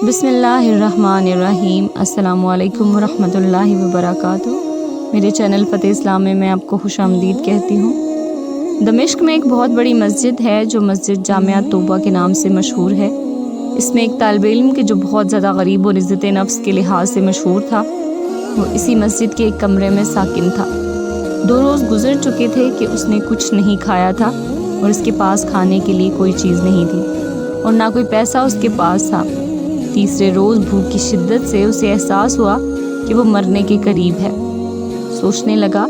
بسم اللہ الرحمن الرحیم۔ السلام علیکم ورحمۃ اللہ وبرکاتہ۔ میرے چینل فتح اسلام میں آپ کو خوش آمدید کہتی ہوں۔ دمشق میں ایک بہت بڑی مسجد ہے جو مسجد جامعہ طوبہ کے نام سے مشہور ہے۔ اس میں ایک طالب علم کے جو بہت زیادہ غریب اور عزت نفس کے لحاظ سے مشہور تھا، وہ اسی مسجد کے ایک کمرے میں ساکن تھا۔ 2 روز گزر چکے تھے کہ اس نے کچھ نہیں کھایا تھا اور اس کے پاس کھانے کے لیے کوئی چیز نہیں تھی اور نہ کوئی پیسہ اس کے پاس تھا۔ تیسرے روز بھوک کی شدت سے اسے احساس ہوا کہ وہ مرنے کے قریب ہے۔ سوچنے لگا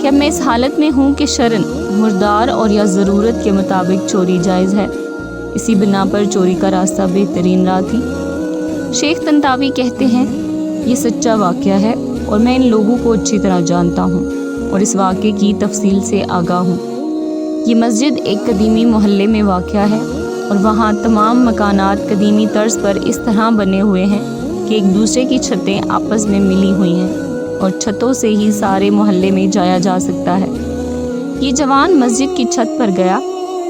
کہ اب میں اس حالت میں ہوں کہ شرعاً مردار اور یا ضرورت کے مطابق چوری جائز ہے۔ اسی بنا پر چوری کا راستہ بہترین راہ تھی۔ شیخ طنطاوی کہتے ہیں، یہ سچا واقعہ ہے اور میں ان لوگوں کو اچھی طرح جانتا ہوں اور اس واقعے کی تفصیل سے آگاہ ہوں۔ یہ مسجد ایک قدیمی محلے میں واقع ہے اور وہاں تمام مکانات قدیمی طرز پر اس طرح بنے ہوئے ہیں کہ ایک دوسرے کی چھتیں آپس میں ملی ہوئی ہیں اور چھتوں سے ہی سارے محلے میں جایا جا سکتا ہے۔ یہ جوان مسجد کی چھت پر گیا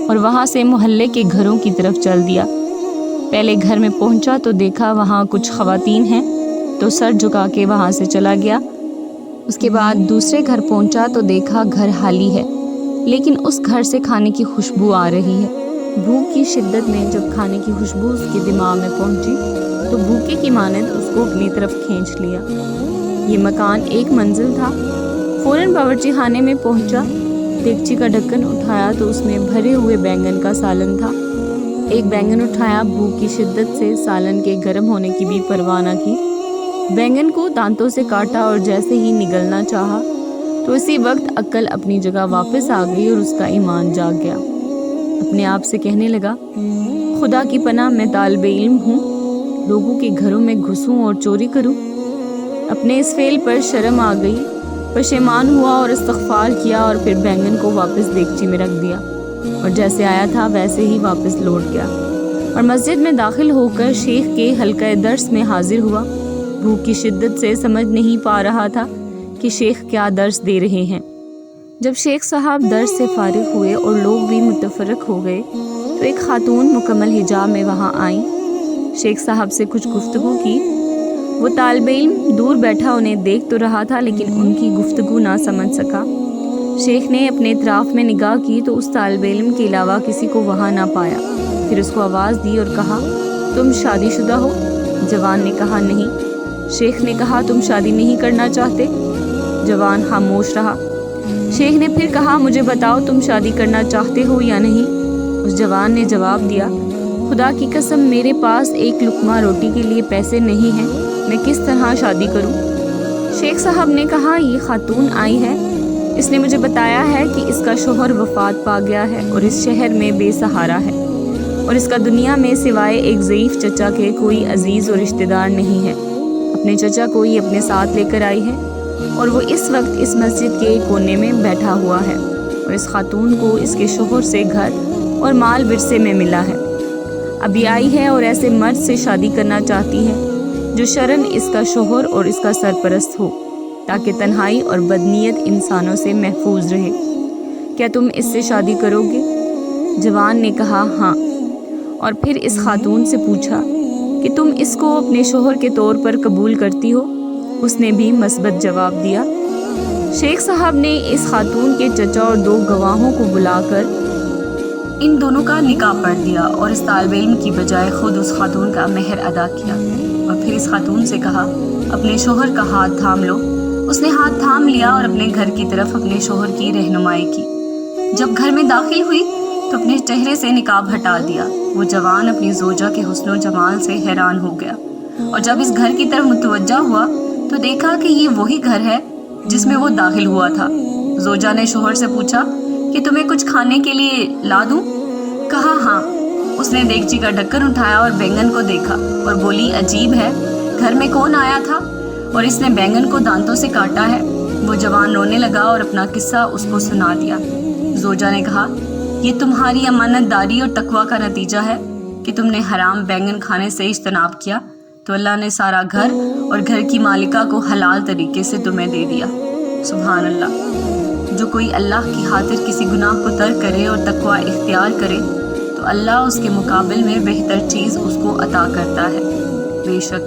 اور وہاں سے محلے کے گھروں کی طرف چل دیا۔ پہلے گھر میں پہنچا تو دیکھا وہاں کچھ خواتین ہیں تو سر جھکا کے وہاں سے چلا گیا۔ اس کے بعد دوسرے گھر پہنچا تو دیکھا گھر خالی ہے، لیکن اس گھر سے کھانے کی خوشبو آ رہی ہے۔ بھوک کی شدت میں جب کھانے کی خوشبو اس کے دماغ میں پہنچی تو بھوکے کی مانند اس کو اپنی طرف کھینچ لیا۔ یہ مکان 1 منزل تھا۔ فوراً باورچی خانے میں پہنچا، دیگچی کا ڈھکن اٹھایا تو اس میں بھرے ہوئے بینگن کا سالن تھا۔ ایک بینگن اٹھایا، بھوک کی شدت سے سالن کے گرم ہونے کی بھی پرواہ نہ کی، بینگن کو دانتوں سے کاٹا اور جیسے ہی نگلنا چاہا تو اسی وقت عقل اپنی جگہ واپس آ گئی اور اس کا ایمان جاگ گیا۔ اپنے آپ سے کہنے لگا، خدا کی پناہ میں طالب علم ہوں، لوگوں کے گھروں میں گھسوں اور چوری کروں۔ اپنے اس فعل پر شرم آ گئی، پشیمان ہوا اور استغفار کیا اور پھر بینگن کو واپس دیگچی میں رکھ دیا اور جیسے آیا تھا ویسے ہی واپس لوٹ گیا اور مسجد میں داخل ہو کر شیخ کے حلقہ درس میں حاضر ہوا۔ بھوک کی شدت سے سمجھ نہیں پا رہا تھا کہ شیخ کیا درس دے رہے ہیں۔ جب شیخ صاحب درس سے فارغ ہوئے اور لوگ بھی متفرق ہو گئے تو ایک خاتون مکمل حجاب میں وہاں آئیں۔ شیخ صاحب سے کچھ گفتگو کی۔ وہ طالب علم دور بیٹھا انہیں دیکھ تو رہا تھا لیکن ان کی گفتگو نہ سمجھ سکا۔ شیخ نے اپنے اطراف میں نگاہ کی تو اس طالب علم کے علاوہ کسی کو وہاں نہ پایا۔ پھر اس کو آواز دی اور کہا، تم شادی شدہ ہو؟ جوان نے کہا، نہیں۔ شیخ نے کہا، تم شادی نہیں کرنا چاہتے؟ جوان خاموش رہا۔ شیخ نے پھر کہا، مجھے بتاؤ تم شادی کرنا چاہتے ہو یا نہیں؟ اس جوان نے جواب دیا، خدا کی قسم میرے پاس ایک لقمہ روٹی کے لیے پیسے نہیں ہیں، میں کس طرح شادی کروں؟ شیخ صاحب نے کہا، یہ خاتون آئی ہے، اس نے مجھے بتایا ہے کہ اس کا شوہر وفات پا گیا ہے اور اس شہر میں بے سہارا ہے اور اس کا دنیا میں سوائے ایک ضعیف چچا کے کوئی عزیز اور رشتہ دار نہیں ہے۔ اپنے چچا کو ہی اپنے ساتھ لے کر آئی ہے اور وہ اس وقت اس مسجد کے کونے میں بیٹھا ہوا ہے اور اس خاتون کو اس کے شوہر سے گھر اور مال ورثے میں ملا ہے۔ ابھی آئی ہے اور ایسے مرد سے شادی کرنا چاہتی ہے جو شرعاً اس کا شوہر اور اس کا سرپرست ہو تاکہ تنہائی اور بدنیت انسانوں سے محفوظ رہے۔ کیا تم اس سے شادی کرو گے؟ جوان نے کہا، ہاں۔ اور پھر اس خاتون سے پوچھا کہ تم اس کو اپنے شوہر کے طور پر قبول کرتی ہو؟ اس نے بھی مثبت جواب دیا۔ شیخ صاحب نے اس خاتون کے چچا اور 2 گواہوں کو بلا کر ان دونوں کا نکاح پڑھ دیا اور اس طالب علم کی بجائے خود اس خاتون کا مہر ادا کیا اور پھر اس خاتون سے کہا، اپنے شوہر کا ہاتھ تھام لو۔ اس نے ہاتھ تھام لیا اور اپنے گھر کی طرف اپنے شوہر کی رہنمائی کی۔ جب گھر میں داخل ہوئی تو اپنے چہرے سے نقاب ہٹا دیا۔ وہ جوان اپنی زوجہ کے حسن و جمال سے حیران ہو گیا اور جب اس گھر کی طرف متوجہ ہوا تو دیکھا کہ یہ وہی گھر ہے جس میں وہ داخل ہوا تھا۔ زوجہ نے شوہر سے پوچھا کہ تمہیں کچھ کھانے کے لیے لا دوں؟ کہا، ہاں۔ اس نے دیگچی کا ڈھکن اٹھایا اور بینگن کو دیکھا اور بولی، عجیب ہے، گھر میں کون آیا تھا اور اس نے بینگن کو دانتوں سے کاٹا ہے؟ وہ جوان رونے لگا اور اپنا قصہ اس کو سنا دیا۔ زوجہ نے کہا، یہ تمہاری امانت داری اور تقویٰ کا نتیجہ ہے کہ تم نے حرام بینگن کھانے سے اجتناب کیا تو اللہ نے سارا گھر اور گھر کی مالکہ کو حلال طریقے سے تمہیں دے دیا۔ سبحان اللہ۔ جو کوئی اللہ کی خاطر کسی گناہ کو ترک کرے اور تقویٰ اختیار کرے تو اللہ اس کے مقابل میں بہتر چیز اس کو عطا کرتا ہے۔ بے شک